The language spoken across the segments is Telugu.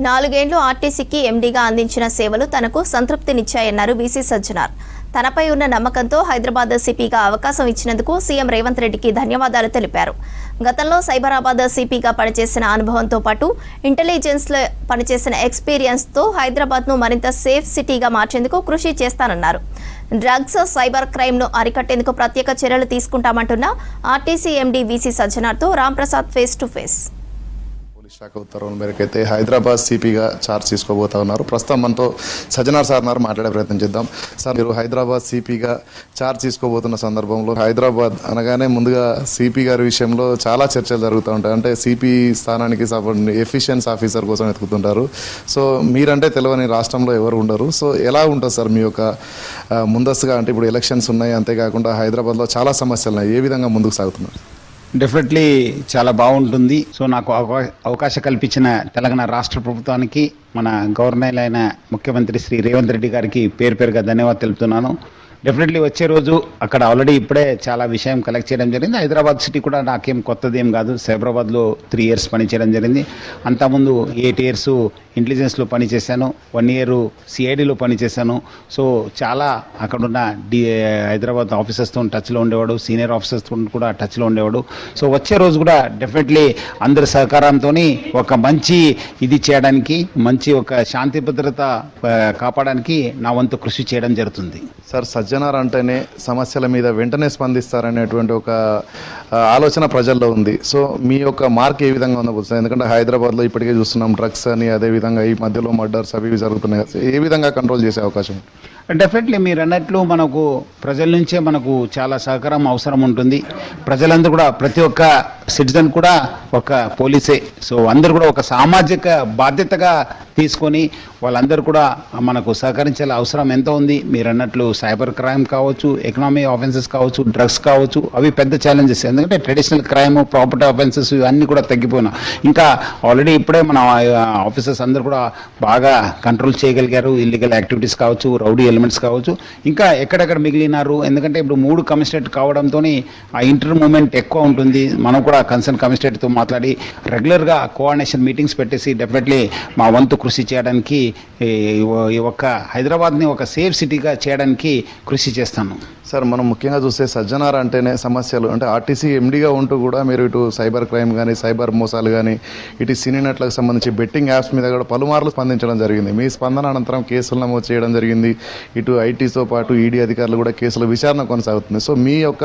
నాలుగేండ్లు ఆర్టీసీకి ఎండీగా అందించిన సేవలు తనకు సంతృప్తినిచ్చాయన్నారు వీసీ సజ్జనార్. తనపై ఉన్న నమ్మకంతో హైదరాబాద్ సిపిగా అవకాశం ఇచ్చినందుకు సీఎం రేవంత్ రెడ్డికి ధన్యవాదాలు తెలిపారు. గతంలో సైబరాబాద్ సిపిగా పనిచేసిన అనుభవంతో పాటు ఇంటెలిజెన్స్లో పనిచేసిన ఎక్స్పీరియన్స్తో హైదరాబాద్ను మరింత సేఫ్ సిటీగా మార్చేందుకు కృషి చేస్తానన్నారు. డ్రగ్స్, సైబర్ క్రైమ్ను అరికట్టేందుకు ప్రత్యేక చర్యలు తీసుకుంటామంటున్న ఆర్టీసీ ఎండీ వీసీ సజ్జనార్తో Ramprasad face to face. Police శాఖ ఉత్తర్వుల మేరకు అయితే హైదరాబాద్ సిపిగా ఛార్జ్ తీసుకోబోతా ఉన్నారు. ప్రస్తుతం మనతో సజ్జనార్ సార్ ఉన్నారు, మాట్లాడే ప్రయత్నం చేద్దాం. సార్, మీరు హైదరాబాద్ సిపిగా ఛార్జ్ తీసుకోబోతున్న సందర్భంలో హైదరాబాద్ అనగానే ముందుగా సిపి గారి విషయంలో చాలా చర్చలు జరుగుతూ ఉంటాయి. అంటే సిపి స్థానానికి ఎఫిషియన్స్ ఆఫీసర్ కోసం వెతుకుతుంటారు. సో మీరంటే తెలియని రాష్ట్రంలో ఎవరు ఉండరు. సో ఎలా ఉంటుంది సార్ మీ యొక్క ముందస్తుగా, అంటే ఇప్పుడు ఎలక్షన్స్ ఉన్నాయి, అంతేకాకుండా హైదరాబాద్లో చాలా సమస్యలు ఉన్నాయి, ఏ విధంగా ముందుకు సాగుతున్నారు? డెఫినెట్లీ చాలా బాగుంటుంది. సో నాకు అవకాశం కల్పించిన తెలంగాణ రాష్ట్ర ప్రభుత్వానికి, మన గవర్నర్ అయిన ముఖ్యమంత్రి శ్రీ రేవంత్ రెడ్డి గారికి పేరు పేరుగా ధన్యవాదాలు తెలుపుతున్నాను. డెఫినెట్లీ వచ్చే రోజు అక్కడ ఆల్రెడీ ఇప్పుడే చాలా విషయం కలెక్ట్ చేయడం జరిగింది. హైదరాబాద్ సిటీ కూడా నాకేం కొత్తది ఏం కాదు. సైబరాబాద్లో 3 years పనిచేయడం జరిగింది. అంతకుముందు 8 years ఇంటెలిజెన్స్లో పనిచేశాను, 1 year సిఐడిలో పనిచేశాను. సో చాలా అక్కడున్న హైదరాబాద్ ఆఫీసర్స్తో టచ్లో ఉండేవాడు, సీనియర్ ఆఫీసర్స్తో కూడా టచ్లో ఉండేవాడు. సో వచ్చే రోజు కూడా డెఫినెట్లీ అందరి సహకారంతో ఒక మంచి ఇది చేయడానికి, మంచి ఒక శాంతి భద్రత కాపాడడానికి నా వంతు కృషి చేయడం జరుగుతుంది. సార్, సజ్జనార్ అంటేనే సమస్యల మీద వెంటనే స్పందిస్తారనేటువంటి ఒక ఆలోచన ప్రజల్లో ఉంది. సో మీ యొక్క మార్క్ ఏ విధంగా ఉండబోతుంది? ఎందుకంటే హైదరాబాద్లో ఇప్పటికే చూస్తున్నాం డ్రగ్స్ అని, అదేవిధంగా ఈ మధ్యలో మర్డర్స్ అవి జరుగుతున్నాయి. ఏ విధంగా కంట్రోల్ చేసే అవకాశం? డెఫినెట్లీ మీరు అన్నట్లు మనకు ప్రజల నుంచే మనకు చాలా సహకారం అవసరం ఉంటుంది. ప్రజలందరూ కూడా, ప్రతి ఒక్క సిటిజన్ కూడా ఒక పోలీసే. సో అందరూ కూడా ఒక సామాజిక బాధ్యతగా తీసుకొని వాళ్ళందరూ కూడా మనకు సహకరించాల అవసరం ఎంతో ఉంది. మీరు అన్నట్లు సైబర్ క్రైమ్ కావచ్చు, ఎకనామిక్ ఆఫెన్సెస్ కావచ్చు, డ్రగ్స్ కావచ్చు, అవి పెద్ద ఛాలెంజెస్. ఎందుకంటే ట్రెడిషనల్ క్రైమ్, ప్రాపర్టీ ఆఫెన్సెస్ ఇవన్నీ కూడా తగ్గిపోయినా, ఇంకా ఆల్రెడీ ఇప్పుడే మన ఆఫీసర్స్ అందరూ కూడా బాగా కంట్రోల్ చేయగలిగారు. ఇల్లీగల్ యాక్టివిటీస్ కావచ్చు, రౌడీ ఎలిమెంట్స్ కావచ్చు, ఇంకా ఎక్కడెక్కడ మిగిలినారు. ఎందుకంటే ఇప్పుడు 3 కమిషనరేట్ కావడంతో ఆ ఇంటర్ మూవ్మెంట్ ఎక్కువ ఉంటుంది. మనం కూడా కన్సర్న్ కమిషనరేట్తో మాట్లాడి రెగ్యులర్గా కోఆర్డినేషన్ మీటింగ్స్ పెట్టేసి డెఫినెట్లీ మా వంతు కృషి చేయడానికి, ఈ ఒక్క హైదరాబాద్ని ఒక సేఫ్ సిటీగా చేయడానికి కృషి చేస్తాను. సార్, మనం ముఖ్యంగా చూస్తే సజ్జనార్ అంటేనే సమస్యలు, అంటే ఆర్టీసీ ఎండీగా ఉంటూ కూడా మీరు ఇటు సైబర్ క్రైమ్ కానీ, సైబర్ మోసాలు కానీ, ఇటు సినీ నట్లకు సంబంధించి బెట్టింగ్ యాప్స్ మీద కూడా పలుమార్లు స్పందించడం జరిగింది. మీ స్పందన అనంతరం కేసులు నమోదు చేయడం జరిగింది. ఇటు ఐటీతో పాటు ఈడీ అధికారులు కూడా కేసుల విచారణ కొనసాగుతుంది. సో మీ యొక్క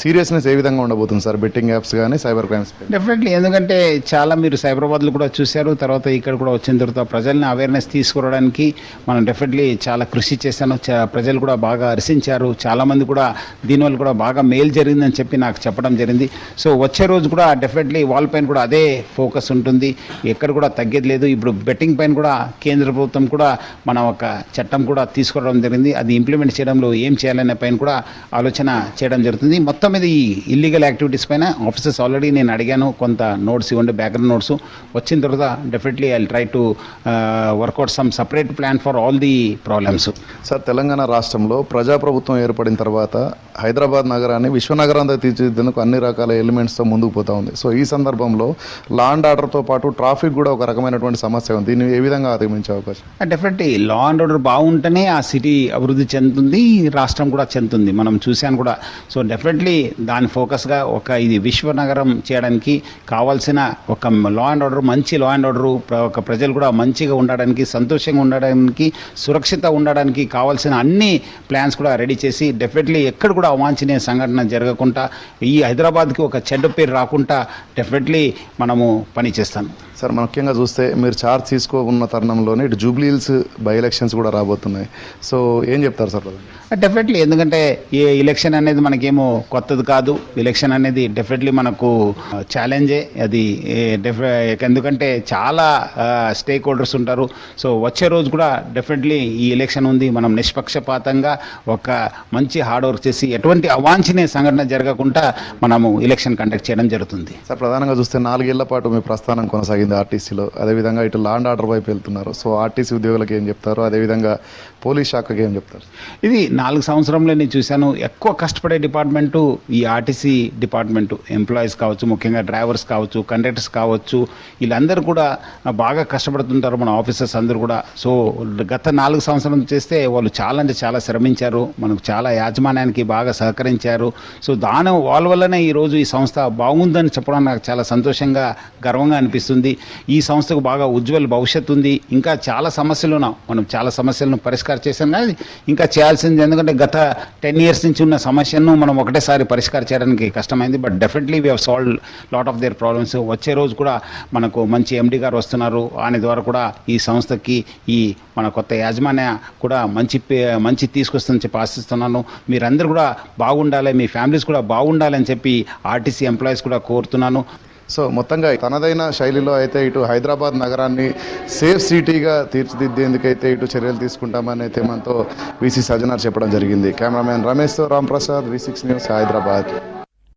సీరియస్నెస్ ఏ విధంగా ఉండబోతుంది సార్ బెట్టింగ్ యాప్స్ కానీ, సైబర్ క్రైమ్స్? డెఫినెట్లీ, ఎందుకంటే చాలా మీరు సైబరాబాద్లో కూడా చూశారు, తర్వాత ఇక్కడ కూడా వచ్చిన తర్వాత ప్రజల్ని అవేర్నెస్ తీసుకురావడానికి మనం డెఫినెట్లీ చాలా కృషి చేశాను. ప్రజలు కూడా బాగా హర్షించారు. చాలామంది కూడా దీనివల్ల కూడా బాగా మేలు జరిగిందని చెప్పి నాకు చెప్పడం జరిగింది. సో వచ్చే రోజు కూడా డెఫినెట్లీ వాళ్ళ పైన కూడా అదే ఫోకస్ ఉంటుంది, ఎక్కడ కూడా తగ్గేది లేదు. ఇప్పుడు బెట్టింగ్ పైన కూడా కేంద్ర ప్రభుత్వం కూడా మనం ఒక చట్టం కూడా తీసుకురావడం జరిగింది. అది ఇంప్లిమెంట్ చేయడంలో ఏం చేయాలనే పైన కూడా ఆలోచన చేయడం జరుగుతుంది. మొత్తం మీద ఈ ఇల్లీగల్ యాక్టివిటీస్ పైన ఆఫీసర్స్ ఆల్రెడీ నేను అడిగాను, కొంత నోట్స్ ఇవ్వండి, బ్యాక్గ్రౌండ్ నోట్స్. వచ్చిన తర్వాత definitely I try to work out some separate plan for all the problems. Sir, Telangana రాష్ట్రంలో ప్రజాప్రభుత్వం ఏర్పడిన తర్వాత హైదరాబాద్ నగరాన్ని విశ్వనగరంగా తీర్చిదిద్దేందుకు అన్ని రకాల ఎలిమెంట్స్తో ముందుకు పోతా ఉంది. సో ఈ సందర్భంలో లా అండ్ ఆర్డర్తో పాటు ట్రాఫిక్ కూడా ఒక రకమైనటువంటి సమస్య ఉంది. దీన్ని ఏ విధంగా అధిగమించే అవకాశం? డెఫినెట్లీ లా అండ్ ఆర్డర్ బాగుంటేనే ఆ సిటీ అభివృద్ధి చెందుతుంది, రాష్ట్రం కూడా చెందుతుంది. మనం చూశాను కూడా. సో డెఫినెట్లీ దాని ఫోకస్గా ఇది విశ్వనగరం చేయడానికి కావాల్సిన ఒక లా అండ్ ఆర్డర్, మంచి లా అండ్ ఆర్డర్, ఒక ప్రజలు కూడా మంచిగా ఉండడానికి, సంతోషంగా ఉండడానికి, సురక్షిత ఉండడానికి కావాల్సిన అన్ని ప్లాన్స్ కూడా రెడీ చేసి డెఫినెట్లీ ఎక్కడ కూడా అవాంఛనీయ సంఘటన జరగకుండా, ఈ హైదరాబాద్కి ఒక చెడ్డ పేరు రాకుండా డెఫినెట్లీ మనము పని చేస్తాం. సార్, ముఖ్యంగా చూస్తే మీరు ఛార్జ్ తీసుకోకున్న తరుణంలోనే ఇటు జూబ్లీ హిల్స్ బై ఎలక్షన్స్ కూడా రాబోతున్నాయి. సో ఏం చెప్తారు సార్? డెఫినెట్లీ, ఎందుకంటే ఈ ఎలక్షన్ అనేది మనకేమో కొత్తది కాదు. ఎలక్షన్ అనేది డెఫినెట్లీ మనకు ఛాలెంజే. అది ఎందుకంటే చాలా స్టేక్ హోల్డర్స్ ఉంటారు. సో వచ్చే రోజు కూడా డెఫినెట్లీ ఈ ఎలక్షన్ ఉంది. మనం నిష్పక్షపాతంగా ఒక మంచి హార్డ్ వర్క్ చేసి ఎటువంటి అవాంఛనీయ సంఘటన జరగకుండా మనము ఎలక్షన్ కండక్ట్ చేయడం జరుగుతుంది. సార్, ప్రధానంగా చూస్తే 4 ఏళ్ల పాటు మీ ప్రస్థానం కొనసాగింది ఆర్టీసీలో. అదేవిధంగా ఇటు లా అండ్ ఆర్డర్ వైపు వెళ్తున్నారు. సో ఆర్టీసీ ఉద్యోగులకు ఏం చెప్తారు? అదేవిధంగా పోలీస్ శాఖకి ఏం చెప్తారు? ఇది 4 సంవత్సరంలో నేను చూశాను. ఎక్కువ కష్టపడే డిపార్ట్మెంటు ఈ ఆర్టీసీ డిపార్ట్మెంటు. ఎంప్లాయీస్ కావచ్చు, ముఖ్యంగా డ్రైవర్స్ కావచ్చు, కండక్టర్స్ కావచ్చు, వీళ్ళందరూ కూడా బాగా కష్టపడుతుంటారు, మన ఆఫీసర్స్ అందరూ కూడా. సో గత 4 సంవత్సరం చేస్తే వాళ్ళు చాలా అంటే చాలా శ్రమించారు, మనకు చాలా యాజమాన్యానికి బాగా సహకరించారు. సో వాళ్ళ వల్లనే ఈరోజు ఈ సంస్థ బాగుందని చెప్పడం నాకు చాలా సంతోషంగా, గర్వంగా అనిపిస్తుంది. ఈ సంస్థకు బాగా ఉజ్వల భవిష్యత్తు ఉంది. ఇంకా చాలా సమస్యలు మనం చాలా సమస్యలను పరిష్కారం చేశాం, కానీ ఇంకా చేయాల్సింది. ఎందుకంటే గత 10 years నుంచి ఉన్న సమస్యను మనం ఒకటేసారి పరిష్కారం చేయడానికి కష్టమైంది. But definitely we have solve lot of their problems. వచ్చే రోజు కూడా మనకు మంచి ఎండి గారు వస్తున్నారు. ఆయన ద్వారా కూడా ఈ సంస్థకి మన కొత్త యాజమాన్య కూడా మంచి తీసుకొస్తుందని చెప్పి ఆశిస్తున్నాను. మీరందరూ కూడా బాగుండాలి, మీ ఫ్యామిలీస్ కూడా బాగుండాలని చెప్పి ఆర్టీసీ ఎంప్లాయీస్ కూడా కోరుతున్నాను. సో మొత్తంగా తనదైన శైలిలో అయితే ఇటు హైదరాబాద్ నగరాన్ని సేఫ్ సిటీగా తీర్చిదిద్దేందుకైతే ఇటు చర్యలు తీసుకుంటామని అయితే మనతో వీసీ సజ్జనార్ చెప్పడం జరిగింది. కెమెరామ్యాన్ రమేష్తో రాంప్రసాద్, V6 న్యూస్, హైదరాబాద్.